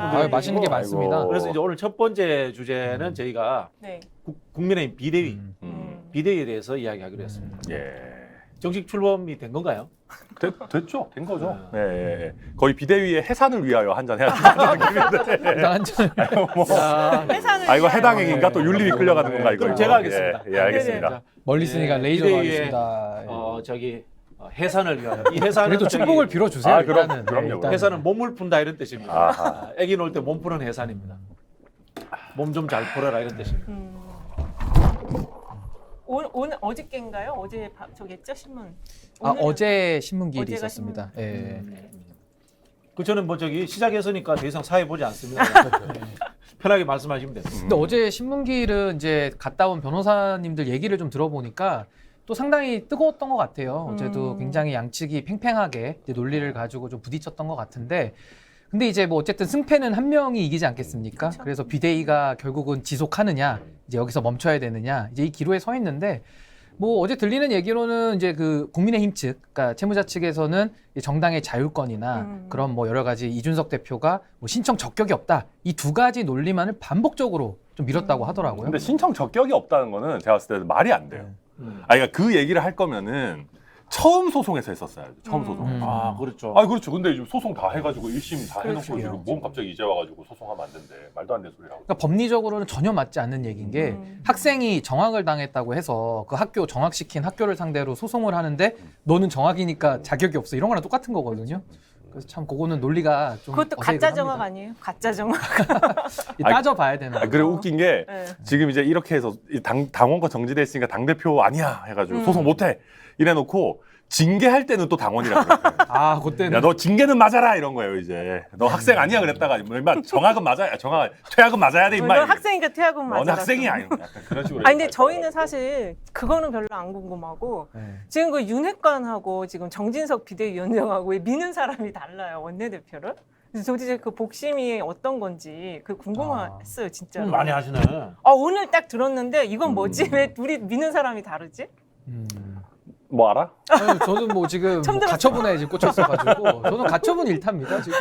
분들 맛있는 게 많습니다. 그래서 이제 오늘 첫 번째 주제는 저희가 네. 국민의힘 비대위 비대위에 대해서 이야기하기로 음. 했습니다. 예. 정식 출범이 된 건가요? 됐죠. 된 거죠. 네. 예, 예. 거의 비대위의 해산을 위하여 한 잔 해야 되는데. 일단 한 잔. 회사는 아 이거 해당 행위인가 또 윤리위 끌려가는 네. 건가 이거. 그럼 제가 하겠습니다. 예, 알겠습니다. 자, 멀리 있으니까 예, 레이저가 비대위의, 하겠습니다. 저기 해산을 위하여 이 해산은 그래도 저기 축복을 빌어주세요. 아, 그럼, 일단은. 그럼요. 일단은. 해산은 몸을 푼다 이런 뜻입니다. 아하. 애기 놓을 때 몸 푸는 해산입니다. 몸 좀 잘 풀어라 이런 뜻입니다. 오늘 어저께인가요? 어제 저기 했죠 신문. 아, 오늘은- 어제 신문기일이 어제가 있었습니다. 예. 그 저는 뭐 저기 시작했으니까 더 이상 사회 보지 않습니다. 편하게 말씀하시면 됩니다. 근데 어제 신문기일은 이제 갔다 온 변호사님들 얘기를 좀 들어보니까 또 상당히 뜨거웠던 것 같아요. 어제도 굉장히 양측이 팽팽하게 이제 논리를 가지고 좀 부딪혔던 것 같은데, 근데 이제 뭐 어쨌든 승패는 한 명이 이기지 않겠습니까? 그쵸. 그래서 비대위가 결국은 지속하느냐, 이제 여기서 멈춰야 되느냐, 이제 이 기로에 서 있는데, 뭐 어제 들리는 얘기로는 이제 그 국민의힘 측, 그러니까 채무자 측에서는 이 정당의 자율권이나 그런 뭐 여러 가지 이준석 대표가 뭐 신청 적격이 없다, 이 두 가지 논리만을 반복적으로 좀 밀었다고 하더라고요. 근데 신청 적격이 없다는 거는 제가 봤을 때는 말이 안 돼요. 그러니까 그 얘기를 할 거면은 처음 소송에서 했었어요. 처음 소송. 아 그렇죠. 아 그렇죠. 근데 지금 소송 다 해가지고 1심 다 해놓고 그렇죠. 지금 뭔 갑자기 이제 와가지고 소송하면 안 된대. 말도 안 되는 소리라고. 그러니까 법리적으로는 전혀 맞지 않는 얘기인 게 학생이 정학을 당했다고 해서 그 학교 정학시킨 학교를 상대로 소송을 하는데 너는 정학이니까 자격이 없어 이런 거랑 똑같은 거거든요. 그래서 참 그거는 논리가 좀 그것도 어색을 가짜 정학 합니다. 아니에요? 가짜 정학. 따져봐야 되는 아, 그래 웃긴 게 네. 지금 이제 이렇게 해서 당원과 정지됐으니까 당대표 아니야 해가지고 소송 못해 이래놓고 징계할 때는 또 당원이라고 그래요. 아 그때는 야, 너 징계는 맞아라 이런 거예요 이제. 너 학생 아니야 그랬다가 뭐 임마 정학은 맞아야 퇴학은 맞아야 돼 임마. 너 학생이니까 퇴학은 맞아. 너는 학생이야 이런 거 약간 그런 식으로. 아니 근데 저희는 사실 그거는 별로 안 궁금하고 네. 지금 그 윤핵관하고 지금 정진석 비대위원장하고 미는 사람이 달라요 원내대표를. 그래서 도대체 그 복심이 어떤 건지 그 궁금했어요 진짜. 많이 하시네. 오늘 딱 들었는데 이건 뭐지? 왜 둘이 미는 사람이 다르지? 뭐 알아? 아니, 저는 뭐 지금 뭐 처음 들었어요. 가처분에 지금 꽂혔어가지고 저는 가처분 일타입니다 지금.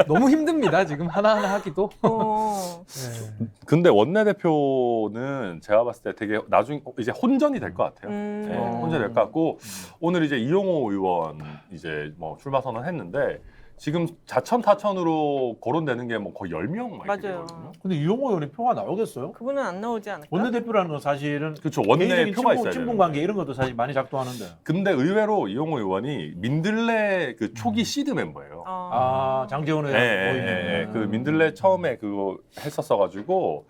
너무 힘듭니다 지금 하나하나 하기도. 네. 근데 원내대표는 제가 봤을 때 되게 나중에 이제 혼전이 될 것 같아요. 네, 혼전이 될 것 같고 오늘 이제 이용호 의원 이제 뭐 출마 선언했는데 지금 자천 타천으로 거론되는 게 뭐 거의 10명 막 이렇게 맞아요. 되거든요. 근데 이용호 의원의 표가 나오겠어요? 그분은 안 나오지 않을까? 원내대표라는 건 사실은 그렇죠. 원내 개인적인 표가 있어야 친분 돼요. 관계 이런 것도 사실 많이 작동하는데. 근데 의외로 이용호 의원이 민들레 그 초기 시드 멤버예요. 아 장재원 예, 의원 예, 모임. 예, 예. 그 민들레 처음에 그거 했었어가지고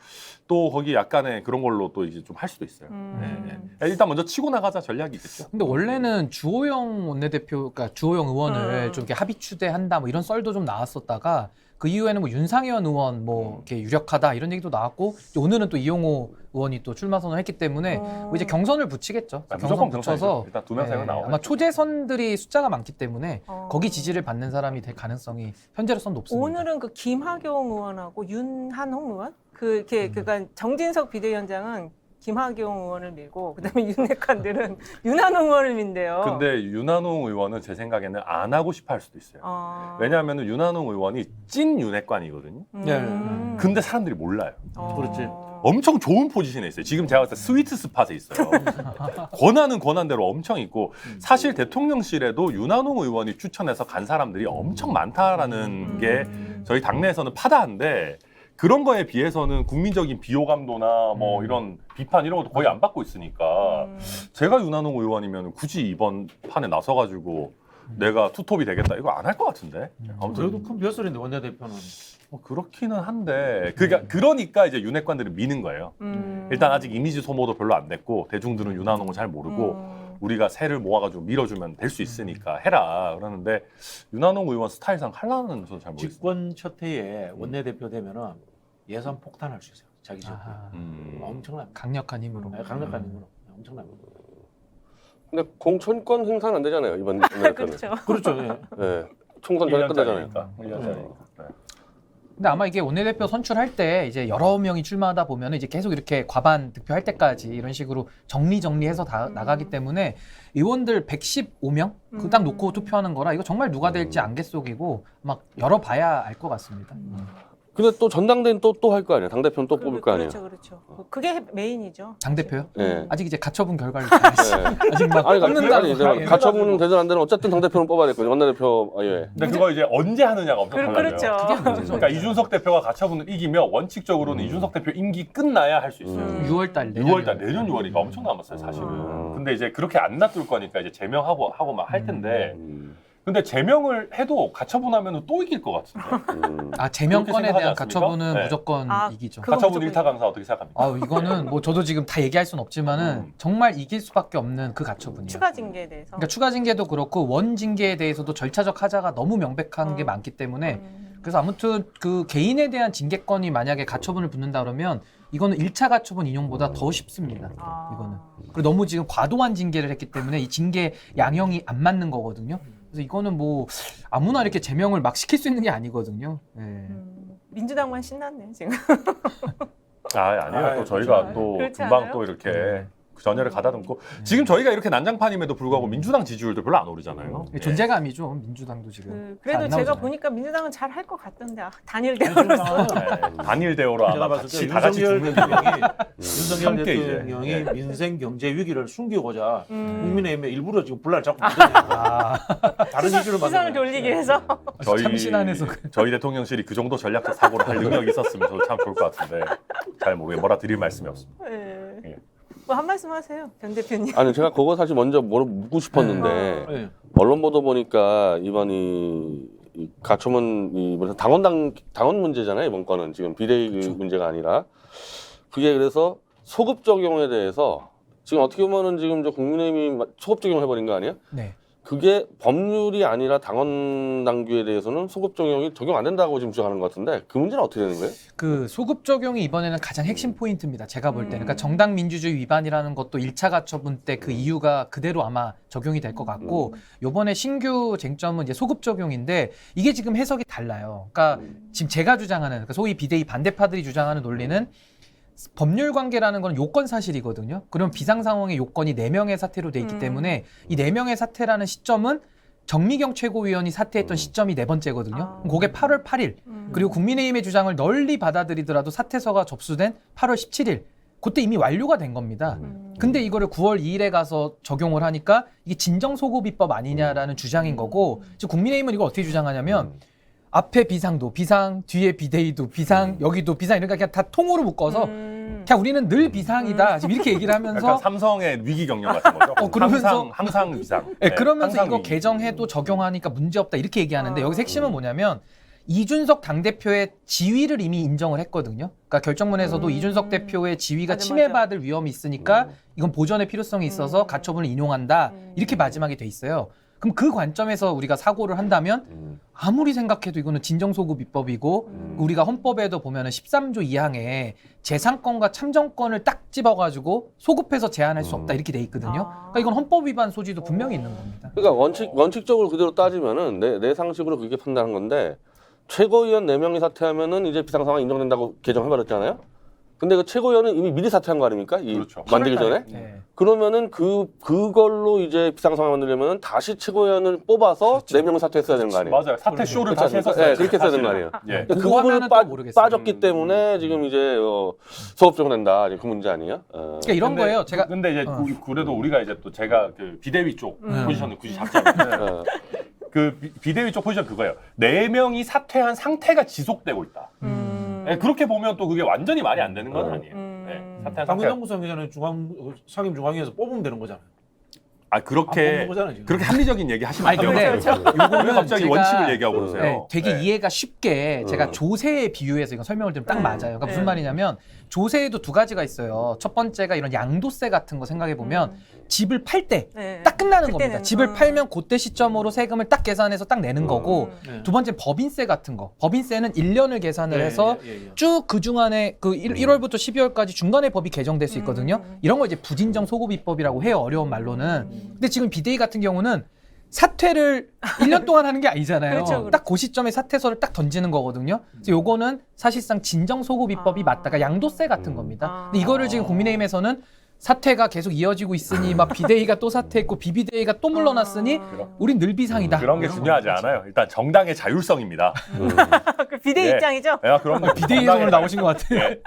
또 거기 약간의 그런 걸로 또 이제 좀 할 수도 있어요. 예, 예. 일단 먼저 치고 나가자 전략이 있겠죠. 근데 원래는 주호영 원내대표, 그러니까 주호영 의원을 좀 이렇게 합의 추대한다 뭐 이런 썰도 좀 나왔었다가 그 이후에는 뭐 윤상현 의원 뭐 이렇게 유력하다 이런 얘기도 나왔고 이제 오늘은 또 이용호 의원이 또 출마 선언했기 때문에 뭐 이제 경선을 붙이겠죠. 아, 경선 무조건 붙여서 경선이죠. 일단 두 명, 세 명 나와요. 아마 초재선들이 숫자가 많기 때문에 거기 지지를 받는 사람이 될 가능성이 현재로선 높습니다. 오늘은 그 김학용 의원하고 윤한홍 의원 그렇게 그러니까 정진석 비대위원장은 김학용 의원을 밀고 그다음에 윤핵관들은 윤한홍 의원을 민대요. 근데 윤한홍 의원은 제 생각에는 안 하고 싶어 할 수도 있어요. 왜냐하면 윤한홍 의원이 찐 윤핵관이거든요. 네. 근데 사람들이 몰라요. 그렇지. 엄청 좋은 포지션에 있어요. 지금 제가 봤을 때 스위트 스팟에 있어요. 권한은 권한대로 엄청 있고 사실 대통령실에도 윤한홍 의원이 추천해서 간 사람들이 엄청 많다라는 게 저희 당내에서는 파다한데 그런 거에 비해서는 국민적인 비호감도나 뭐 이런 비판 이런 것도 거의 안 받고 있으니까 제가 윤한홍 의원이면 굳이 이번 판에 나서가지고 내가 투톱이 되겠다 이거 안 할 것 같은데. 아무튼 그래도 큰 벼슬인데 원내대표는. 뭐 그렇기는 한데 그러니까 이제 윤핵관들을 미는 거예요. 일단 아직 이미지 소모도 별로 안 됐고 대중들은 윤한홍을 잘 모르고 우리가 새를 모아가지고 밀어주면 될 수 있으니까 해라 그러는데 윤한홍 의원 스타일상 할라는 저는 잘 모르겠어요. 집권 첫 해에 원내대표 되면은 예산 폭탄할 수 있어요. 자기 지역. 엄청납니다. 강력한 힘으로. 네, 강력한 힘으로 엄청납니다. 근데 공천권 행사는 안 되잖아요 이번 원내대표는. 그렇죠. 그렇죠. 예. 네. 총선 전에 끝나잖아요. 1년 전이니까. 네. 근데 아마 이게 원내대표 선출할 때 이제 여러 명이 출마하다 보면 이제 계속 이렇게 과반 득표할 때까지 이런 식으로 정리해서 나가기 때문에 의원들 115명 그 딱 놓고 투표하는 거라 이거 정말 누가 될지 안개 속이고 막 열어봐야 알 것 같습니다. 근데 또 전당대회는 또 할 거 아니야. 당대표는 또 뽑을 거 아니에요. 그렇죠. 그게 메인이죠. 당 대표요? 예. 아직 이제 가처분 결과를 봐야지. 아직 막 아니, 뽑는다고. 내가 가처분 되든 안 되든 어쨌든 당대표는 뽑아야 될 거죠. 원내대표, 예. 근데 그거 이제 언제 하느냐가 엄청 달라져요. 그렇죠. 그게 문제죠. 그러니까 이준석 대표가 가처분을 이기면 원칙적으로는 이준석 대표 임기 끝나야 할 수 있어요. 6월달 6월달 내년 6월이니까 엄청 남았어요 사실은. 근데 이제 그렇게 안 놔둘 거니까 이제 제명하고 막 할 텐데. 근데 제명을 해도 가처분하면 또 이길 것 같은데. 아 제명권에 그렇게 대한 생각하지 가처분은 않습니까? 무조건 아, 이기죠. 그건 가처분 무조건 1타 강사 어떻게 생각합니까? 아 이거는 뭐 저도 지금 다 얘기할 수는 없지만은 정말 이길 수밖에 없는 그 가처분이에요. 추가 징계에 대해서. 그러니까 추가 징계도 그렇고 원 징계에 대해서도 절차적 하자가 너무 명백한 게 많기 때문에 그래서 아무튼 그 개인에 대한 징계권이 만약에 가처분을 붙는다 그러면 이거는 1차 가처분 인용보다 더 쉽습니다. 이거는. 그리고 너무 지금 과도한 징계를 했기 때문에 이 징계 양형이 안 맞는 거거든요. 그래서 이거는 뭐 아무나 이렇게 제명을 막 시킬 수 있는 게 아니거든요. 예. 민주당만 신났네 지금. 아니에요. 또 저희가 또 그렇지 금방 않아요? 또 이렇게 전열을 가다듬고 지금 저희가 이렇게 난장판임에도 불구하고 민주당 지지율도 별로 안 오르잖아요. 예. 존재감이죠. 민주당도 지금. 그래도 안 제가 나오잖아요. 보니까 민주당은 잘 할 것 같던데 단일 대우로서. 단일 대우로 제가 아마 봤을 때 다 같이 윤석열 죽는 대통령이 윤석열 함께 이제. 대통령이 예. 민생 경제 위기를 숨기고자 음. 국민의힘에 일부러 지금 분란을 자꾸 만드는 다른 이슈를 시선을 만드는 돌리기 위해서. 참신안에서 저희 대통령실이 그 정도 전략적 사고를 할 능력이 있었으면 저도 참 좋을 것 같은데 잘 모르게 뭐라 드릴 말씀이 없습니다. 예. 예. 뭐 한 말씀 하세요, 변 대표님. 아니, 제가 그거 사실 먼저 묻고 싶었는데, 예. 언론 보도 보니까 이번 이 가처분 당원 문제잖아요. 이번 건은 지금 비대위 문제가 아니라 그게 그래서 소급 적용에 대해서 지금 어떻게 보면은 지금 저 국민의힘이 소급 적용을 해버린 거 아니에요? 네. 그게 법률이 아니라 당원 당규에 대해서는 소급 적용이 적용 안 된다고 지금 주장하는 것 같은데 그 문제는 어떻게 되는 거예요? 그 소급 적용이 이번에는 가장 핵심 포인트입니다. 제가 볼 때는. 그러니까 정당 민주주의 위반이라는 것도 1차 가처분 때 그 이유가 그대로 아마 적용이 될 것 같고 요번에 신규 쟁점은 이제 소급 적용인데 이게 지금 해석이 달라요. 그러니까 지금 제가 주장하는 그러니까 소위 비대위 반대파들이 주장하는 논리는 법률 관계라는 건 요건 사실이거든요. 그럼 비상 상황의 요건이 4명의 사퇴로 돼 있기 때문에 이 4명의 사퇴라는 시점은 정미경 최고위원이 사퇴했던 시점이 4번째거든요. 그게 8월 8일. 그리고 국민의힘의 주장을 널리 받아들이더라도 사퇴서가 접수된 8월 17일. 그때 이미 완료가 된 겁니다. 근데 이거를 9월 2일에 가서 적용을 하니까 이게 진정소급입법 아니냐라는 주장인 거고 지금 국민의힘은 이거 어떻게 주장하냐면 앞에 비상도 비상, 뒤에 비대위도 비상, 여기도 비상 이러니까 그냥 다 통으로 묶어서 그냥 우리는 늘 비상이다. 지금 이렇게 얘기를 하면서 약간 삼성의 위기 경영 같은 거죠. 그러면서 항상 비상. 네, 그러면서 항상 이거 위기. 개정해도 적용하니까 문제없다 이렇게 얘기하는데 여기서 핵심은 뭐냐면 이준석 당대표의 지위를 이미 인정을 했거든요. 그러니까 결정문에서도 이준석 대표의 지위가 맞아, 침해받을 위험이 있으니까 이건 보전의 필요성이 있어서 가처분을 인용한다. 이렇게 마지막에 돼 있어요. 그럼 그 관점에서 우리가 사고를 한다면 아무리 생각해도 이거는 진정소급 입법이고 우리가 헌법에도 보면은 13조 2항에 재산권과 참정권을 딱 집어가지고 소급해서 제한할 수 없다 이렇게 돼 있거든요. 그러니까 이건 헌법 위반 소지도 분명히 있는 겁니다. 그러니까 원칙적으로 그대로 따지면은 내 상식으로 그렇게 판단한 건데 최고위원 4명이 사퇴하면은 이제 비상 상황 인정된다고 개정해버렸잖아요. 근데 그 최고위원은 이미 미리 사퇴한 거 아닙니까? 그렇죠. 만들기 전에? 네. 그러면은 그걸로 이제 비상 상황 만들려면 다시 최고위원을 뽑아서 4명을 사퇴했어야 되는 거 아니에요? 맞아요. 사퇴 쇼를 다시 그렇죠. 했었어요. 네, 그렇게 했어야 되는 거 아니에요? 예. 그 그거 부분을 하면은 또 모르겠어요. 빠졌기 때문에 지금 이제 소급 적용된다. 이제 그 문제 아니에요? 그러니까 이런 근데 거예요. 제가 근데 이제 그래도 우리가 이제 또 제가 그 비대위 쪽 포지션을 굳이 잡자면 어. 그 비대위 쪽 포지션 그거예요. 4명이 사퇴한 상태가 지속되고 있다. 예, 그렇게 보면 또 그게 완전히 말이 안 되는 건 아니에요. 예, 사퇴한 상태. 당근당구성 회장은 상임중앙위에서 뽑으면 되는 거잖아요. 아 그렇게 뽑는 거잖아요, 지금. 그렇게 합리적인 얘기 하시면 아니 안 근데 돼요. 요거는 갑자기 제가 원칙을 얘기하고 그러세요. 네, 되게 네. 이해가 쉽게 제가 조세에 비유해서 이거 설명을 드리면 딱 맞아요. 그러니까 무슨 말이냐면 조세에도 2가지가 있어요. 첫 번째가 이런 양도세 같은 거 생각해 보면 집을 팔 때 딱 끝나는 겁니다. 집을 팔면 그때 시점으로 세금을 딱 계산해서 딱 내는 거고 네. 두 번째 법인세 같은 거. 법인세는 1년을 계산을 해서 예. 쭉 그 중간에 그 1월부터 12월까지 중간에 법이 개정될 수 있거든요. 이런 걸 이제 부진정 소급 입법이라고 해요. 어려운 말로는. 근데 지금 비대위 같은 경우는 사퇴를 1년 동안 하는 게 아니잖아요. 그렇죠, 그렇죠. 딱 그 시점에 사퇴서를 딱 던지는 거거든요. 그래서 요거는 사실상 진정소급 입법이 맞다가 양도세 같은 겁니다. 근데 이거를 지금 국민의힘에서는 사퇴가 계속 이어지고 있으니 막 비대위가 또 사퇴했고 비비대위가 또 물러났으니 우린 늘 비상이다. 그런 게 중요하지 않아요. 일단 정당의 자율성입니다. 그 비대위 예. 입장이죠? 야, 그런 거 비대위에서 오늘 나오신 것 같아요. 예.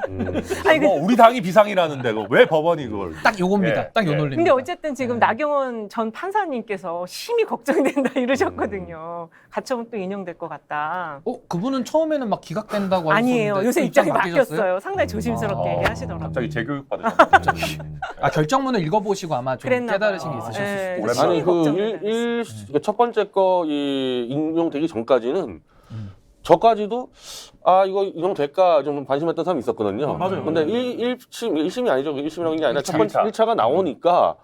아니, 뭐 우리 당이 비상이라는데 왜 법원이 그걸? 딱 요겁니다. 예, 딱 요 예. 논리입니다. 근데 어쨌든 지금 나경원 전 판사님께서 심히 걱정된다 이러셨거든요. 가처분 또 인용될 것 같다. 그분은 처음에는 막 기각된다고 아니에요. 하셨는데 요새 또 입장이 바뀌셨어요? 바뀌었어요. 상당히 조심스럽게 아. 얘기하시더라고요. 갑자기 재교육 받으셨나요? 결정문을 읽어보시고 아마 좀 그랬나 깨달으신 게 봐요. 있으셨을 예, 수도 오랜만에. 있어요. 심히 아니 그 걱정된다. 첫 번째 거 이 인용되기 전까지는 저까지도 아 이거 인용될까 좀 관심했던 사람이 있었거든요. 맞아요. 근데 1심이 아니죠. 1심이라는 게 아니라 첫 번째 1차. 1차가 나오니까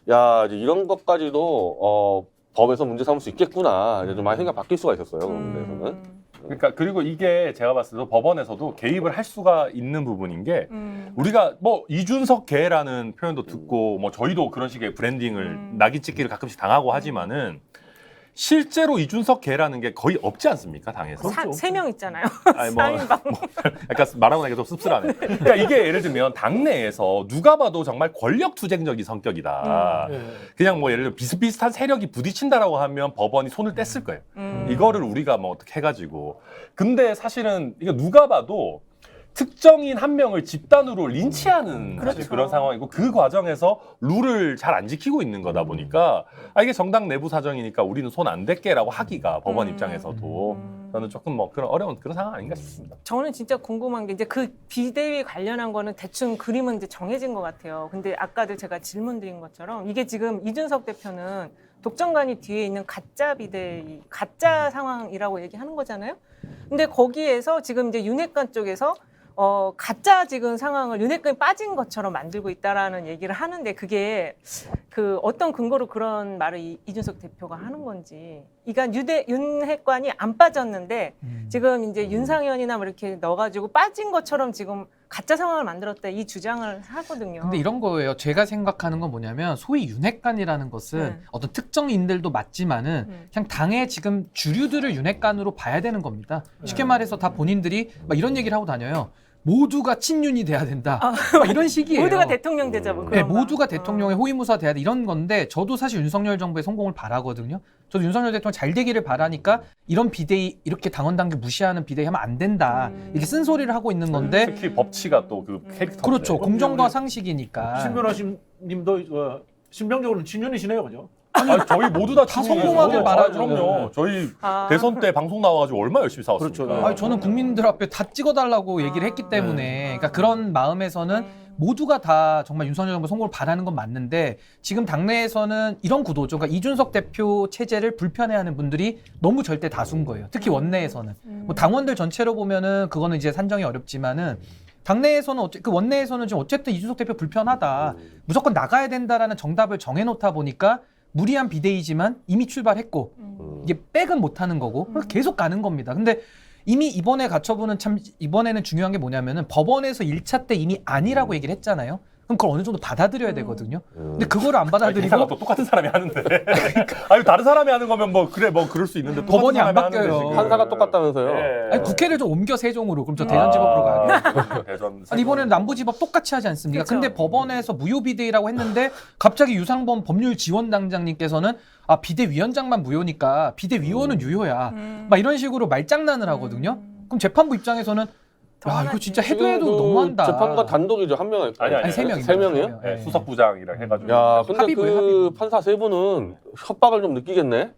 야 이제 이런 것까지도 법에서 문제 삼을 수 있겠구나. 이제 좀 많이 생각 바뀔 수가 있었어요. 그런데서는. 그러니까 그리고 이게 제가 봤을 때 법원에서도 개입을 할 수가 있는 부분인 게 우리가 뭐 이준석 개라는 표현도 듣고 뭐 저희도 그런 식의 브랜딩을 낙인 찍기를 가끔씩 당하고 하지만은 실제로 이준석 개라는 게 거의 없지 않습니까 당에서? 3명 있잖아요. 아니 뭐, 사인방. 약간 말하고 나니까 좀 씁쓸하네. 그러니까 이게 예를 들면 당내에서 누가 봐도 정말 권력 투쟁적인 성격이다. 그냥 뭐 예를 들어 비슷비슷한 세력이 부딪힌다라고 하면 법원이 손을 뗐을 거예요. 이거를 우리가 뭐 어떻게 해가지고. 근데 사실은 이거 누가 봐도 특정인 한 명을 집단으로 린치하는 사실 그렇죠. 그런 상황이고 그 과정에서 룰을 잘 안 지키고 있는 거다 보니까 이게 정당 내부 사정이니까 우리는 손 안 댈게라고 하기가 법원 입장에서도 저는 조금 뭐 그런 어려운 그런 상황 아닌가 싶습니다. 저는 진짜 궁금한 게 이제 그 비대위 관련한 거는 대충 그림은 이제 정해진 것 같아요. 근데 아까도 제가 질문 드린 것처럼 이게 지금 이준석 대표는 독점관이 뒤에 있는 가짜 비대위, 가짜 상황이라고 얘기하는 거잖아요. 근데 거기에서 지금 이제 윤핵관 쪽에서 가짜 지금 상황을 윤핵관이 빠진 것처럼 만들고 있다라는 얘기를 하는데 그게 그 어떤 근거로 그런 말을 이준석 대표가 하는 건지. 그러니까 윤핵관이 안 빠졌는데 지금 이제 윤상현이나 뭐 이렇게 넣어가지고 빠진 것처럼 지금 가짜 상황을 만들었다 이 주장을 하거든요. 근데 이런 거예요. 제가 생각하는 건 뭐냐면 소위 윤핵관이라는 것은 어떤 특정인들도 맞지만은 그냥 당의 지금 주류들을 윤핵관으로 봐야 되는 겁니다. 쉽게 말해서 다 본인들이 막 이런 얘기를 하고 다녀요. 모두가 친윤이 돼야 된다. 막 이런 식이에요. 모두가 대통령 되자 뭐 네, 그런 거. 모두가 대통령의 호위무사 돼야 돼 이런 건데 저도 사실 윤석열 정부의 성공을 바라거든요. 저도 윤석열 대통령 잘 되기를 바라니까 이런 비대위 이렇게 당원 당규 무시하는 비대위 하면 안 된다. 이렇게 쓴소리를 하고 있는 건데 특히 법치가 또 그 캐릭터. 그렇죠. 공정과 상식이니까. 신변호님도 신병적으로는 친윤이시네요, 그죠? 저희 모두 다 성공하길 말하죠. 그럼요. 저희 대선 때 방송 나와가지고 얼마나 열심히 싸웠습니까? 그렇죠. 아니, 저는 국민들 앞에 다 찍어달라고 얘기를 했기 때문에 그러니까 그런 마음에서는 모두가 다 정말 윤석열 정부 성공을 바라는 건 맞는데 지금 당내에서는 이런 구도죠. 그러니까 이준석 대표 체제를 불편해하는 분들이 너무 절대 다수인 거예요. 특히 원내에서는. 뭐 당원들 전체로 보면은 그거는 이제 산정이 어렵지만은 당내에서는 그 원내에서는 지금 어쨌든 이준석 대표 불편하다. 무조건 나가야 된다라는 정답을 정해놓다 보니까 무리한 비대위지만 이미 출발했고 이게 백은 못하는 거고 계속 가는 겁니다. 근데 이미 이번에 가처분은 참 이번에는 중요한 게 뭐냐면은 법원에서 1차 때 이미 아니라고 얘기를 했잖아요. 그럼 그걸 어느 정도 받아들여야 되거든요. 근데 그거를 안 기사가 받아들이고 또 똑같은 사람이 하는데. 아니 다른 사람이 하는 거면 뭐 그래 뭐 그럴 수 있는데 법원이 안 똑같은 사람이 바뀌어요. 하는데 지금. 판사가 똑같다면서요. 예. 아니, 국회를 좀 옮겨 세종으로 그럼 저 대전지법으로 가야 돼요. 대전 아니, 이번에는 남부지법 똑같이 하지 않습니까? 그쵸. 근데 법원에서 무효비대위라고 했는데 갑자기 유상범 법률지원당장님께서는 비대위원장만 무효니까 비대위원은 유효야. 막 이런 식으로 말장난을 하거든요. 그럼 재판부 입장에서는 야 이거 진짜 해도 해도 지금 그 너무한다. 재판관 단독이죠. 한 명. 아니, 세 명입니다. 세 명이에요? 네, 수석부장이랑 해가지고. 야, 근데 합의부예요, 그 합의부. 판사 세 분은 협박을 좀 느끼겠네.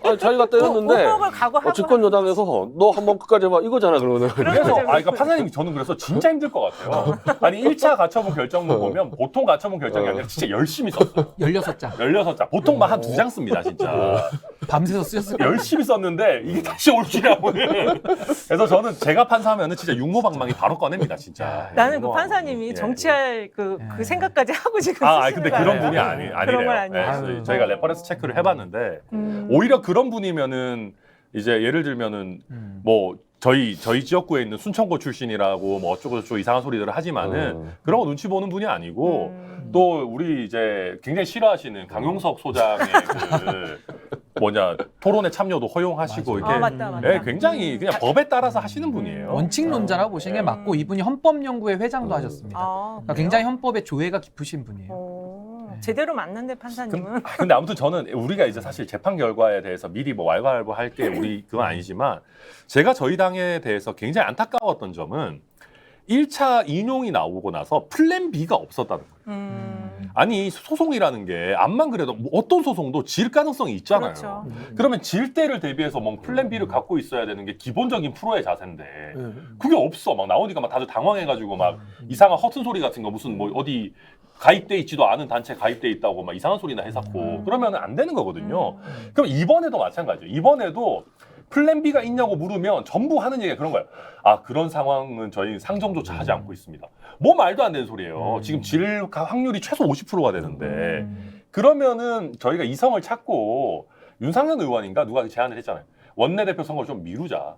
아니, 자기가 때렸는데 보복을 각오하고 집권 여당에서 너 한번 끝까지 해봐 이거잖아 그러면은. 그래서 그러니까 판사님이 저는 그래서 진짜 힘들 것 같아요. 아니 1차 가처분 결정문 보면 보통 가처분 결정이 아니라 진짜 열심히 썼어요. 16장. 16장. 보통 막 한 2장 씁니다, 진짜. 밤새서 쓰였을 거예요. 열심히 썼는데 이게 다시 올기냐고는. 그래서 저는 제가 판사하면은 진짜 육모방망이 바로 꺼냅니다, 진짜. 나는 그 육모방망이. 판사님이 예. 정치할 그 생각까지 하고 지금 아니 쓰시는 근데 거 그런 아니에요? 분이 아니래요. 그런 건 아니에요. 네, 그래서 저희가 레퍼런스 체크를 해봤는데 오히려 그런 분이면은 이제 예를 들면은 뭐 저희 지역구에 있는 순천고 출신이라고 뭐 어쩌고저쩌고 이상한 소리들을 하지만은 그런 거 눈치 보는 분이 아니고 또 우리 이제 굉장히 싫어하시는 강용석 소장의 토론에 참여도 허용하시고 이렇게 맞다. 예, 굉장히 그냥 법에 따라서 하시는 분이에요. 원칙론자라고 보시는 게 맞고 이분이 헌법연구회 회장도 하셨습니다. 그러니까 굉장히 헌법에 조예가 깊으신 분이에요. 제대로 맞는데 판사님은. 근데 아무튼 저는 우리가 이제 사실 재판 결과에 대해서 미리 뭐 왈가왈부할 게 우리 그건 아니지만 제가 저희 당에 대해서 굉장히 안타까웠던 점은 1차 인용이 나오고 나서 플랜 B가 없었다는 거예요. 아니 소송이라는 게 암만 그래도 뭐 어떤 소송도 질 가능성이 있잖아요. 그렇죠. 그러면 질 때를 대비해서 뭐 플랜 B를 갖고 있어야 되는 게 기본적인 프로의 자세인데 그게 없어. 막 나오니까 막 다들 당황해가지고 막 이상한 허튼 소리 같은 거 무슨 뭐 어디 가입돼 있지도 않은 단체 가입돼 있다고 막 이상한 소리나 해놓고 그러면 안 되는 거거든요. 그럼 이번에도 마찬가지예요. 이번에도 플랜 B가 있냐고 물으면 전부 하는 얘기가 그런 거예요. 아, 그런 상황은 저희 상정조차 하지 않고 있습니다. 뭐 말도 안 되는 소리예요. 지금 질 확률이 최소 50%가 되는데 그러면은 저희가 이성을 찾고 윤상현 의원인가 누가 제안을 했잖아요. 원내대표 선거를 좀 미루자.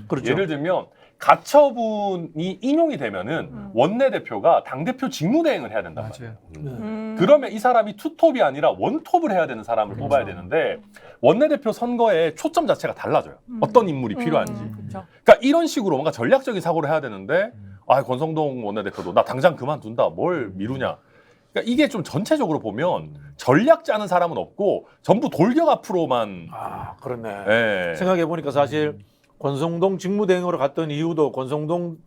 그렇죠. 예를 들면 가처분이 인용이 되면은 원내대표가 당대표 직무대행을 해야 된단 말이에요. 맞아요. 그러면 이 사람이 투톱이 아니라 원톱을 해야 되는 사람을 뽑아야 되는데 원내대표 선거의 초점 자체가 달라져요. 어떤 인물이 필요한지. 그렇죠. 그러니까 이런 식으로 뭔가 전략적인 사고를 해야 되는데 아, 권성동 원내대표도 나 당장 그만둔다. 뭘 미루냐. 그러니까 이게 좀 전체적으로 보면 전략 짜는 사람은 없고 전부 돌격 앞으로만. 아, 그렇네. 예. 생각해 보니까 사실 권성동 직무대행으로 갔던 이유도 권성동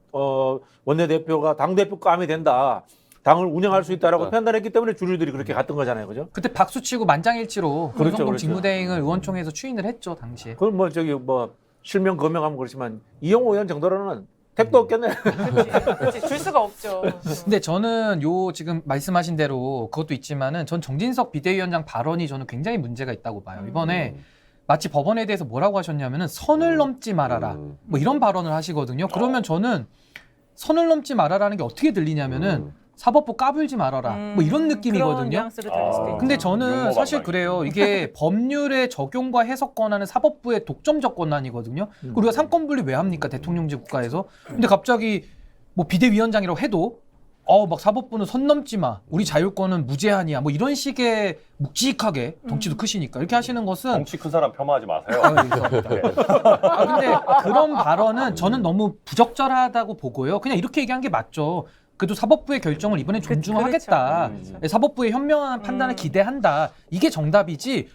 원내대표가 당대표 감이 된다. 당을 운영할 수 있다라고 판단했기 때문에 주류들이 그렇게 갔던 거잖아요. 그죠? 그때 박수치고 만장일치로 그렇죠, 권성동 그렇죠. 직무대행을 의원총회에서 추인을 했죠 당시에. 그건 뭐 저기 뭐 실명 거명하면 그렇지만 이용호 의원 정도로는 택도 없겠네. 그렇지. 줄 수가 없죠. 근데 저는 요 지금 말씀하신 대로 그것도 있지만은 전 정진석 비대위원장 발언이 저는 굉장히 문제가 있다고 봐요. 이번에 마치 법원에 대해서 뭐라고 하셨냐면은 선을 넘지 말아라. 뭐 이런 발언을 하시거든요. 그러면 저는 선을 넘지 말아라는 게 어떻게 들리냐면은 사법부 까불지 말아라. 뭐 이런 그런 느낌이거든요. 뉘앙스로 들릴 수도 있죠. 근데 저는 용어가 사실 많이 그래요. 이게 법률의 적용과 해석 권한은 사법부의 독점적 권한이거든요. 그리고 우리가 삼권분리 왜 합니까? 대통령제 국가에서. 근데 갑자기 뭐 비대위원장이라고 해도 막 사법부는 선 넘지 마. 우리 자율권은 무제한이야. 뭐 이런 식의 묵직하게 덩치도 크시니까 이렇게 하시는 것은 덩치 큰 사람 폄하하지 마세요. 근데 그런 발언은 저는 너무 부적절하다고 보고요. 그냥 이렇게 얘기한 게 맞죠. 그래도 사법부의 결정을 이번에 존중하겠다. 그렇죠. 사법부의 현명한 판단을 기대한다. 이게 정답이지.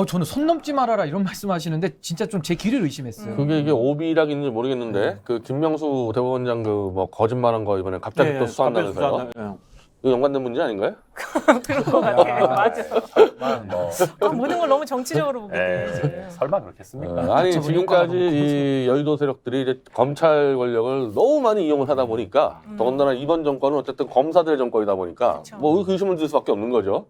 저는 선 넘지 말아라 이런 말씀하시는데 진짜 좀 제 귀를 의심했어요. 그게 이게 오비락인지 모르겠는데 그 김명수 대법원장 그 뭐 거짓말한 거 이번에 갑자기 또 수사한다면서요? 이거 연관된 문제 아닌가요? 그런 것 같아. 맞아. 뭐, 모든 걸 너무 정치적으로 보게 돼. 지금. 설마 그렇겠습니까? 아니 저분 지금까지 효과가 이 여의도 세력들이 이제 검찰 권력을 너무 많이 이용을 하다 보니까 더군다나 이번 정권은 어쨌든 검사들의 정권이다 보니까 그쵸. 뭐 의심을 들 수밖에 없는 거죠.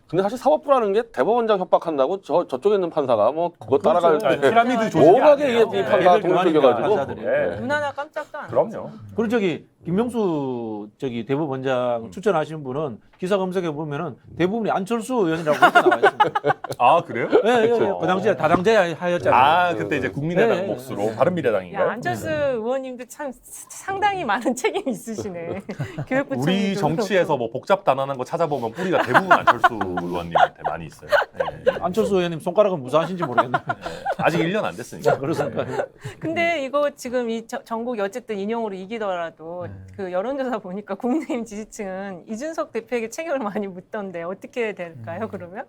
근데 사실 사법부라는 게 대법원장 협박한다고 저쪽에 있는 판사가 뭐 그거 따라갈 아니, 때 피라미드 조직이 오가게 아니에요. 이게 판사가 애들 돈을 좋아하니까 뜯겨가지고 판사들이. 네. 눈 하나 깜짝도 안 그럼요. 그리고 저기 김명수 저기 대법원장 추천하시는 분은 기사 검색해 보면은 대부분이 안철수 의원이라고 이렇게 나와 있습니다. 아, 그래요? 예. 그 당시에 다당제 하였잖아요. 아, 그때 이제 국민의당 네. 몫으로 바른미래당인가요? 야, 안철수 의원님도 참 상당히 많은 책임이 있으시네. 교육부 우리 정치에서 뭐 복잡단안한 거 찾아보면 뿌리가 대부분 안철수 의원님한테 많이 있어요. 네. 안철수 의원님 손가락은 무사하신지 모르겠네요. 아직 1년 안 됐으니까. 그렇습니까? 근데 이거 지금 이 전국이 어쨌든 인용으로 이기더라도 그 여론조사 보니까 국민의힘 지지층은 이준석 대표에게 책임을 많이 묻던데 어떻게 될까요? 그러면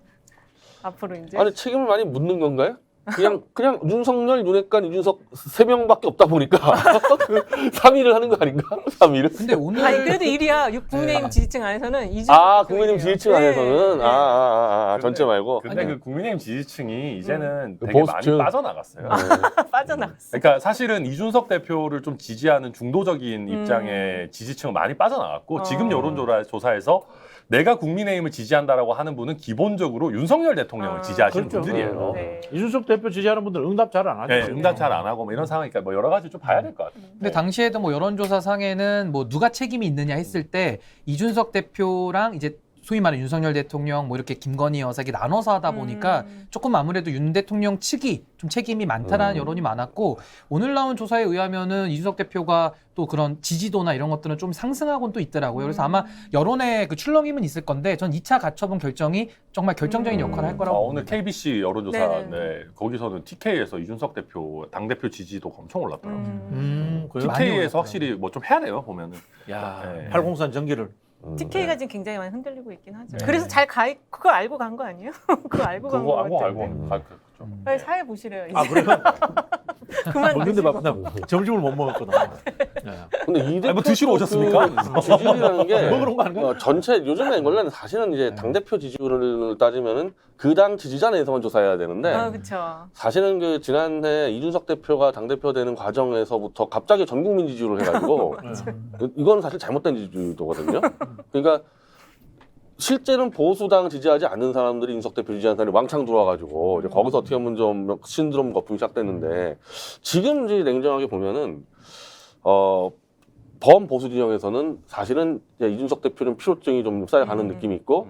앞으로 이제 아니 책임을 많이 묻는 건가요? 그냥 윤석열, 윤핵관, 이준석 3명밖에 없다 보니까 3위를 하는 거 아닌가? 3위를? 근데 오늘 아니 그래도 1위야. 국민의힘 지지층 안에서는 이준석 국민의힘 대표이네요. 지지층 안에서는 네. 전체 말고 근데 그 국민의힘 지지층이 이제는 되게 보수층. 많이 빠져나갔어요. 빠져나갔어. 그러니까 사실은 이준석 대표를 좀 지지하는 중도적인 입장의 지지층은 많이 빠져나갔고 지금 여론조사에서 내가 국민의힘을 지지한다라고 하는 분은 기본적으로 윤석열 대통령을 지지하시는 그렇죠. 분들이에요. 네. 이준석 대표 지지하는 분들 응답 잘 안 하죠. 네, 응답 잘 안 하고 뭐 이런 상황이니까 뭐 여러 가지 좀 봐야 될 것 같아요. 근데 당시에도 뭐 여론조사 상에는 뭐 누가 책임이 있느냐 했을 때 이준석 대표랑 이제 소위 말하는 윤석열 대통령 뭐 이렇게 김건희 여사 이렇게 나눠서 하다 보니까 조금 아무래도 윤 대통령 측이 좀 책임이 많다라는 여론이 많았고 오늘 나온 조사에 의하면은 이준석 대표가 또 그런 지지도나 이런 것들은 좀 상승하고는 또 있더라고요. 그래서 아마 여론의 그 출렁임은 있을 건데 전 2차 가처분 결정이 정말 결정적인 역할을 할 거라고 오늘 봅니다. KBC 여론조사 네네. 네, 거기서는 TK에서 이준석 대표 당대표 지지도가 엄청 올랐더라고요. 그래요? 많이 TK에서 올랐어요. 확실히 뭐 좀 해야 돼요 보면은. 야, 네. 팔공산 전기를. TK가 지금 굉장히 많이 흔들리고 있긴 하죠. 네. 그래서 그거 알고 간 거 아니에요? 그거 알고 간 거 그거 알고 같은데. 그렇죠. 빨리 사회 보시래요. 이제. 아, 그러면 그만 먹는데 드시고. 바쁘다. 점심을 못 먹었거든. 네. 근데 이 뭐 드시러 오셨습니까? 지지율이라는 게 먹으러 온 거 아닌가? 전체 요즘에 원래는 사실은 이제 당 대표 지지율을 따지면은 그 당 지지자 내에서만 조사해야 되는데 그렇죠. 사실은 그 지난해 이준석 대표가 당 대표 되는 과정에서부터 갑자기 전 국민 지지율을 해가지고 이건 사실 잘못된 지지율도거든요. 그러니까 실제는 보수당 지지하지 않는 사람들이 이준석 대표 지지하는 사람이 왕창 들어와가지고 이제 거기서 어떻게 보면 좀 신드롬 거품이 시작됐는데 지금 이제 냉정하게 보면은 범보수 진영에서는 사실은 이제 이준석 대표는 필요증이 좀 쌓여가는 느낌이 있고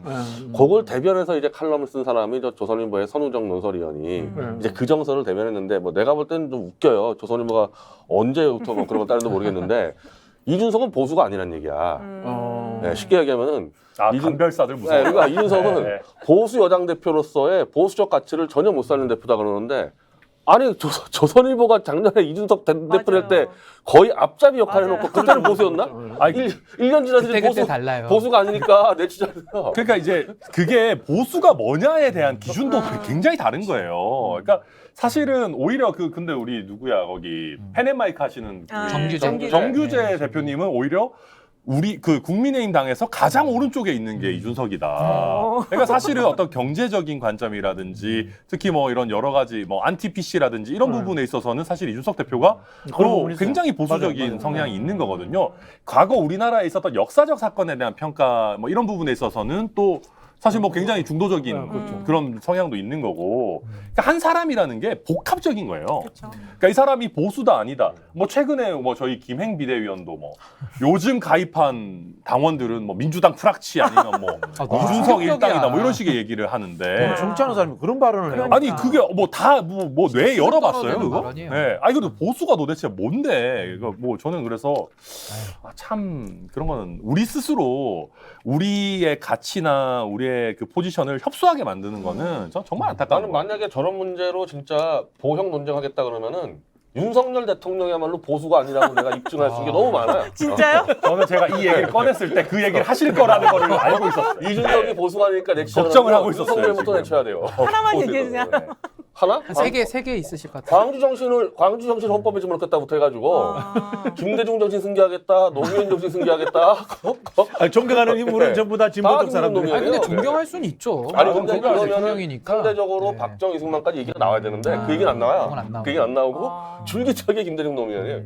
그걸 대변해서 이제 칼럼을 쓴 사람이 저 조선일보의 선우정 논설위원이 이제 그 정서를 대변했는데 뭐 내가 볼 때는 좀 웃겨요. 조선일보가 언제부터 뭐 그런 걸 따는지 모르겠는데 이준석은 보수가 아니란 얘기야. 네, 쉽게 얘기하면은 간별사들 무서워. 네, 그러니까 이준석은 네. 보수 여당 대표로서의 보수적 가치를 전혀 못 살리는 대표다 그러는데 아니 조선일보가 작년에 이준석 대표 할 때 거의 앞잡이 역할 맞아요. 해놓고 그때는 보수였나? 아니, 1년 지나서 그때 보수, 달라요. 보수가 아니니까 내치잖아요. 그러니까 이제 그게 보수가 뭐냐에 대한 기준도 굉장히 다른 거예요. 그러니까 사실은 오히려 근데 우리 누구야 거기 펜앤마이크 하시는 그 정규재 대표님은 오히려 우리 국민의힘 당에서 가장 오른쪽에 있는 게 이준석이다. 그러니까 사실은 어떤 경제적인 관점이라든지 특히 뭐 이런 여러 가지 뭐 안티 PC라든지 이런 부분에 있어서는 사실 이준석 대표가 그런 부분이 있어요. 굉장히 보수적인 맞아요. 성향이 있는 거거든요. 과거 우리나라에 있었던 역사적 사건에 대한 평가 뭐 이런 부분에 있어서는 또 사실 뭐 굉장히 중도적인 그런 성향도 있는 거고 그러니까 한 사람이라는 게 복합적인 거예요. 그렇죠. 그러니까 이 사람이 보수다 아니다. 뭐 최근에 뭐 저희 김행 비대위원도 뭐 요즘 가입한 당원들은 뭐 민주당 프락치 아니면 뭐 너무 이준석 충격적이야. 일당이다 뭐 이런 식의 얘기를 하는데 정치 하는 사람이 그런 발언을 해요. 아니 그게 뭐 다 뭐 뇌 열어봤어요 떨어지는 그거? 발언이에요. 네. 아니 근데 보수가 도대체 뭔데? 이거 뭐 저는 그래서 참 그런 거는 우리 스스로 우리의 가치나 우리의 그 포지션을 협소하게 만드는 거는 전 정말 안타까운 나는 거예요. 만약에 저런 문제로 진짜 보형 논쟁하겠다 그러면은 윤석열 대통령이야말로 보수가 아니라고 내가 입증할 수 있는 게 너무 많아요. 진짜요? 저는 제가 이 얘기를 꺼냈을 때 그 얘기를 하실 거라는 거를 알고 있었어요. 이준석이 보수가 아니니까 내치자 걱정을 하고 있었어요, 윤석열부터 지금. 내쳐야 돼요. 하나만 보수에서. 얘기해 주세요. 네. 하나? 세 개 있으실 것 같아요. 광주 정신 헌법에 집어넣겠다부터 해가지고 김대중 정신 승계하겠다, 노무현 정신 승계하겠다. 아니, 존경하는 인물은 전부 다 진보적 다 사람들이. 김대중 아니 근데 네. 존경할 수는 있죠. 아니 근데 존경할 그러면은 대통령이니까. 상대적으로 네. 박정 이승만까지 얘기가 나와야 되는데 그 얘기는 안 그건 나와요. 안 나오고. 그 얘기는 안 나오고 아. 줄기차게 김대중 노무현이에요.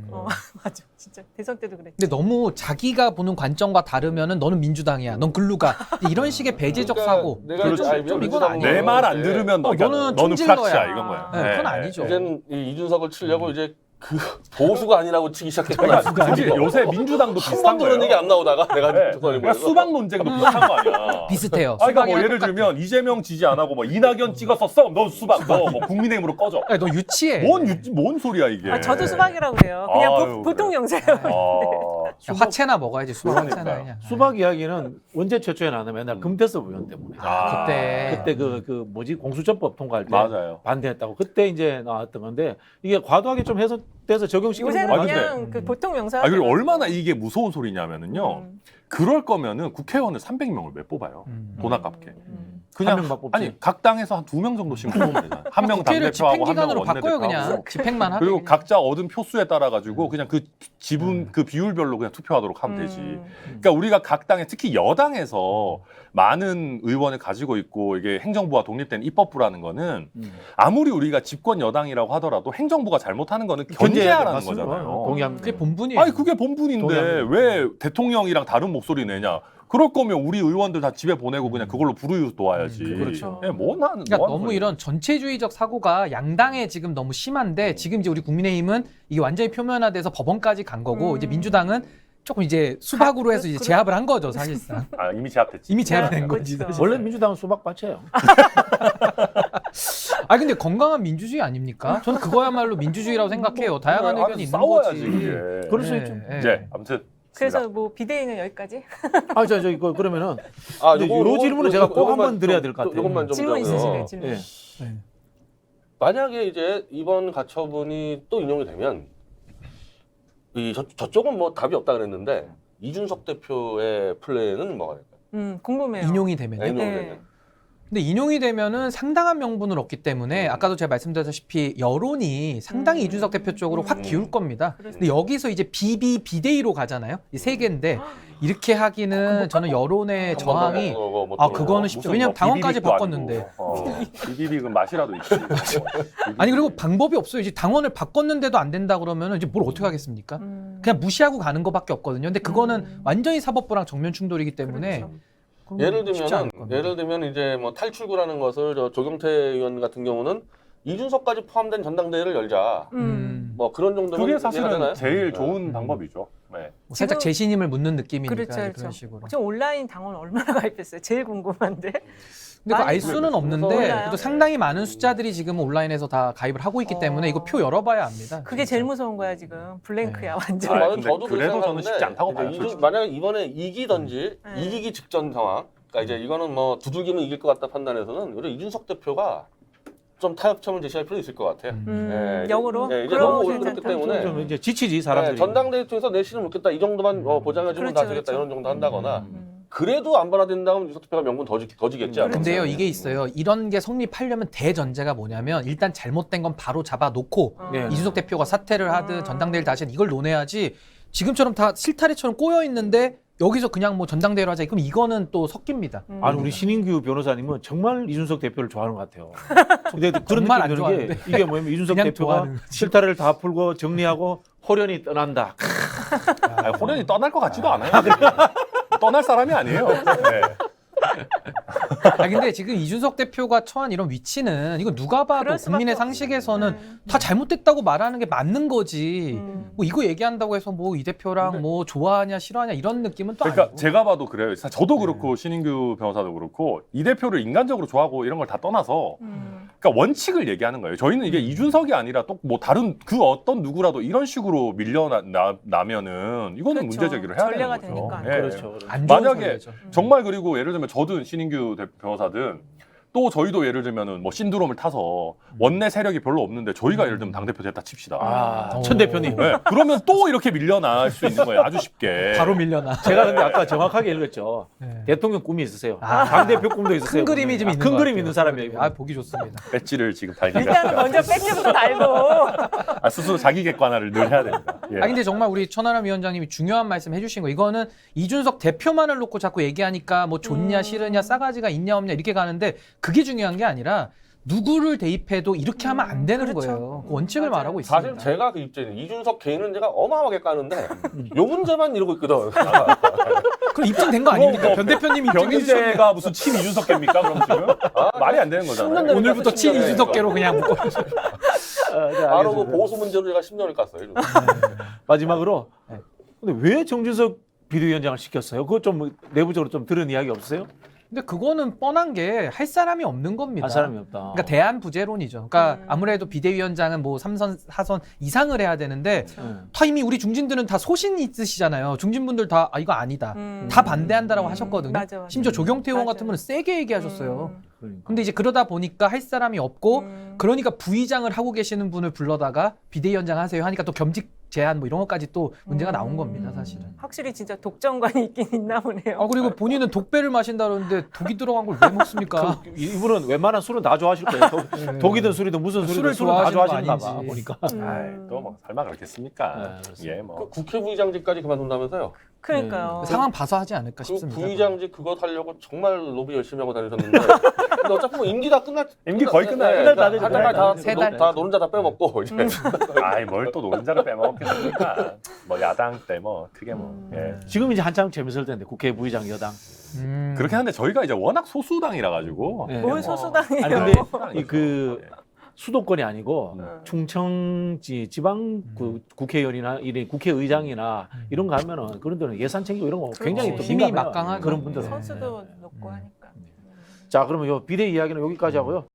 맞아. 진짜 대선 때도 그랬죠. 근데 너무 자기가 보는 관점과 다르면은 너는 민주당이야, 넌 글루가 이런 식의 배제적 사고. 내가 좀, 이제 알면 좀 이건 민주당 아니에요. 내 말 안 들으면 너는 너는 총질러야. 프락치야 이건 거야. 네, 그건 아니죠. 이제는 이 이준석을 치려고 이제 그 보수가 아니라고 치기 그러니까 시작했잖아. 사실 요새 민주당도 한 비슷한 번도 거예요. 그런 얘기 안 나오다가 내가 네. 조선일보에서 그러니까 수박 논쟁도 비슷한 거 아니야. 비슷해요. 아, 그러니까 뭐 수박이랑 예를 들면 이재명 지지 안 하고 뭐 이낙연 찍었었어. 너 수박, 너 뭐 국민의힘으로 꺼져. 야, 너 유치해. 뭔 소리야 이게? 저도 수박이라고 그래요. 그냥 아유, 보통 그래. 영세요. 야, 화채나 먹어야지 수박 화채나 그러니까요. 그냥. 수박 이야기는 언제 최초에 나왔냐면 옛날 금태섭 의원 때문에. 그때 그 뭐지 공수처법 통과할 때 맞아요. 반대했다고 그때 이제 나왔던 건데 이게 과도하게 좀 해석돼서 적용시키는 요새는 건 근데- 그냥 그 보통 명사. 아 그리고 얼마나 이게 무서운 소리냐면은요. 그럴 거면은 국회의원을 300명을 왜 뽑아요? 돈 아깝게. 한 명만 뽑지. 아니 각 당에서 한 2명정도씩 뽑으면 되잖아요. 한 명 국회를 당대표하고 한 명 집행기관으로 바꿔요 원내대표하고. 그냥. 집행만 하게. 그리고 그냥. 각자 얻은 표수에 따라 가지고 그냥 그 지분 그 비율별로 그냥 투표하도록 하면 되지. 그러니까 우리가 각 당에 특히 여당에서 많은 의원을 가지고 있고 이게 행정부와 독립된 입법부라는 거는 아무리 우리가 집권 여당이라고 하더라도 행정부가 잘못하는 거는 견제하라는 맞습니다. 거잖아요. 동의합니다. 그게 본분이에요. 아니 그게 본분인데 동의합니다. 왜 대통령이랑 다른 목소리 내냐? 그럴 거면 우리 의원들 다 집에 보내고 그냥 그걸로 불우이웃 놓아야지. 그렇죠. 예, 뭐 하는 그러니까 뭐 하는 너무 소리야. 이런 전체주의적 사고가 양당에 지금 너무 심한데 지금 이제 우리 국민의힘은 이게 완전히 표면화돼서 법원까지 간 거고 이제 민주당은 조금 이제 수박으로 해서 이제 제압을 한 거죠 사실상. 아, 이미 제압됐지. 이미 제압된 거지. 그렇죠. 원래 민주당은 수박밭이에요. 아 근데 건강한 민주주의 아닙니까? 저는 그거야말로 민주주의라고 생각해요. 다양한 의견이 있는 싸워야지. 거지. 이게. 그럴 수 네, 있죠. 네. 이제 아무튼 그래서 뭐 비대위는 여기까지. 아, 저 이거 그러면은 아, 근데 요 질문은 제가 꼭 한번 드려야 될 것 같아요. 요것만 좀 질문 드려요. 있으시네 질문. 예. 네. 만약에 이제 이번 가처분이 또 인용이 되면 저쪽은 뭐 답이 없다 그랬는데 이준석 대표의 플레이는 뭐가 될까요? 궁금해요. 인용이 되면요. 인용이 네. 되면. 근데 인용이 되면은 상당한 명분을 얻기 때문에 아까도 제가 말씀드렸다시피 여론이 상당히 이준석 대표 쪽으로 확 기울 겁니다. 근데 여기서 이제 비대위로 가잖아요. 이 세 개인데 이렇게 하기는 저는 여론의 저항이 아 그거는 쉽죠. 왜냐면 당원까지 바꿨는데. 비비빅은 맛이라도 있지. 아니 그리고 방법이 없어요. 이제 당원을 바꿨는데도 안 된다 그러면은 이제 뭘 어떻게 하겠습니까? 그냥 무시하고 가는 것밖에 없거든요. 근데 그거는 완전히 사법부랑 정면 충돌이기 때문에 그렇죠. 예를 들면 이제 뭐 탈출구라는 것을 조경태 의원 같은 경우는 이준석까지 포함된 전당대회를 열자. 뭐 그런 정도면 그게 이해가 되나요? 사실은 제일 좋은 방법이죠. 네. 뭐 살짝 지금- 재신임을 묻는 느낌이니까 그렇죠, 그런 그렇죠. 식으로. 지금 온라인 당원 얼마나 가입했어요? 제일 궁금한데. 근데 그거 많이 알 수는 없는데 몰라요. 그래도 상당히 많은 숫자들이 지금 온라인에서 다 가입을 하고 있기 때문에 이거 표 열어봐야 합니다. 그게 진짜. 제일 무서운 거야 지금. 블랭크야 완전. 아, 맞아요. 근데 저도 그래도 그렇게 저는 쉽지 않다고 생각하는데 봐요, 이제 솔직히. 만약에 이번에 이기든지 네. 이기기 직전 상황, 그러니까 이제 이거는 뭐 두들기면 이길 것 같다 판단해서는 오히려 이준석 대표가 좀 타협점을 제시할 필요 있을 것 같아요. 예, 역으로? 이제 그럼 너무 오래됐기 괜찮다. 때문에 좀 이제 지치지 사람들이. 전당대회 통해서 내실을 묻겠다 이 정도만 보장해주면 그렇죠, 다 되겠다 그렇죠. 이런 정도 한다거나 그래도 안 받아들인다면 이준석 대표가 명분 더 지겠지 않을까? 근데요 이게 있어요. 이런 게 성립하려면 대전제가 뭐냐면 일단 잘못된 건 바로 잡아놓고 네. 이준석 대표가 사퇴를 하든 전당대회를 다시 하든 이걸 논해야지 지금처럼 다 실타래처럼 꼬여 있는데 여기서 그냥 뭐 전당대회를 하자. 그럼 이거는 또 섞입니다. 아니 우리 신인규 변호사님은 정말 이준석 대표를 좋아하는 것 같아요. 근데 그런 정말 느낌 안 드는 게 이게 뭐냐면 이준석 그냥 대표가 좋아하는 거지. 실타래를 다 풀고 정리하고 호련히 떠난다. 아니, 호련이 떠날 것 같지도 않아요. 떠날 사람이 아니에요. 네. 아 근데 지금 이준석 대표가 처한 이런 위치는 이거 누가 봐도 그럴 수밖에 국민의 없어요. 상식에서는 다 잘못됐다고 말하는 게 맞는 거지. 음. 뭐 이거 얘기한다고 해서 뭐 이 대표랑 뭐 좋아하냐 싫어하냐 이런 느낌은 또 그러니까 아니고. 제가 봐도 그래요. 저도 그렇고 신인규 변호사도 그렇고 이 대표를 인간적으로 좋아하고 이런 걸 다 떠나서 그러니까 원칙을 얘기하는 거예요. 저희는 이게 이준석이 아니라 또 뭐 다른 그 어떤 누구라도 이런 식으로 밀려나면은 이거는 그렇죠. 문제 제기를 해야 전례가 되는 거죠. 되니까. 예. 그렇죠. 안 좋은 만약에 소리죠. 정말 그리고 예를 들면 저든 신인규 변호사든 또 저희도 예를 들면은 뭐 신드롬을 타서 원내 세력이 별로 없는데 저희가 예를 들면 당대표 됐다 칩시다. 아, 천 대표님. 네, 그러면 또 이렇게 밀려날 수 있는 거예요. 아주 쉽게. 바로 밀려나. 제가 근데 아까 정확하게 읽었죠. 네. 대통령 꿈이 있으세요. 아. 당대표 꿈도 있으세요. 큰 그림이 좀 있는 큰 것 그림 같아요. 있는 사람이에요. 아 보기 좋습니다. 배지를 지금 달기가 일단 먼저 팩트부터 달고. 스스로 자기 객관화를 늘 해야 됩니다. 예. 아 근데 정말 우리 천하람 위원장님이 중요한 말씀 해주신 거 이거는 이준석 대표만을 놓고 자꾸 얘기하니까 뭐 좋냐 싫으냐 싸가지가 있냐 없냐 이렇게 가는데 그게 중요한 게 아니라 누구를 대입해도 이렇게 하면 안 되는 그렇죠. 거예요. 그 원칙을 맞아요. 말하고 있습니다. 사실 제가 그 입장에 이준석 개인은 제가 어마어마하게 까는데 요 문제만 이러고 있거든. 그럼 입증된 거 아닙니까? 변 대표님이 입증해 주셨는데 병희재가 무슨 친 이준석계입니까? 그럼 지금 말이 안 되는 거잖아요. 오늘부터 친 이준석계로 그냥 묶어. 바로 그 보수 문제로 제가 10년을 깠어요. 마지막으로 근데 왜 정진석 비대위원장을 시켰어요? 그거 좀 내부적으로 좀 들은 이야기 없으세요? 근데 그거는 뻔한 게 할 사람이 없는 겁니다. 할 사람이 없다. 그러니까 대안 부재론이죠. 그러니까 아무래도 비대위원장은 뭐 3선, 4선 이상을 해야 되는데 다 이미 우리 중진들은 다 소신이 있으시잖아요. 중진분들 다 이거 아니다. 다 반대한다라고 하셨거든요. 맞아. 심지어 조경태 의원 맞아요. 같은 분은 세게 얘기하셨어요. 그러니까. 근데 이제 그러다 보니까 할 사람이 없고 그러니까 부의장을 하고 계시는 분을 불러다가 비대위원장 하세요 하니까 또 겸직 제한 뭐 이런 것까지 또 문제가 나온 겁니다, 사실은. 확실히 진짜 독점관이 있긴 있나 보네요. 아 그리고 본인은 독배를 마신다 그러는데 독이 들어간 걸 왜 먹습니까? 이분은 웬만한 술은 다 좋아하실 거예요. 독이든 술이든 무슨 술이든 술을 술은 다 좋아하시는 좋아하시나 거 봐 아닌지. 보니까. 아이, 또뭐 설마 그렇겠습니까? 네, 그렇습니다. 예, 뭐. 그 국회부의장직까지 그만둔다면서요? 그러니까요. 상황 봐서 하지 않을까 그 싶습니다. 부의장직 그거 하려고 정말 로비 열심히 하고 다니셨는데 근데 어차피 뭐 임기 다 임기 거의 끝나요. 끝날 다 되죠. 할 때까지 다, 세 달. 다 노른자 다 빼먹고 이제 아이, 뭘 또 노른자를 빼먹겠습니까? 뭐 야당 때 뭐 크게 뭐. 예. 지금 이제 한참 재밌을 텐데 국회 부의장 여당. 그렇게 하는데 저희가 이제 워낙 소수당이라 가지고 네. 뭘 소수당이에요? 아니 근데 그 수도권이 아니고 충청지 지방 국회의원이나 이런 국회의장이나 이런 거 하면은 그런 데는 예산 챙기고 이런 거 굉장히 또 그렇지. 힘이 민감해요. 막강하죠. 그런 분들은. 선수도 높고 하니까. 자, 그러면 요 비대 이야기는 여기까지 하고요.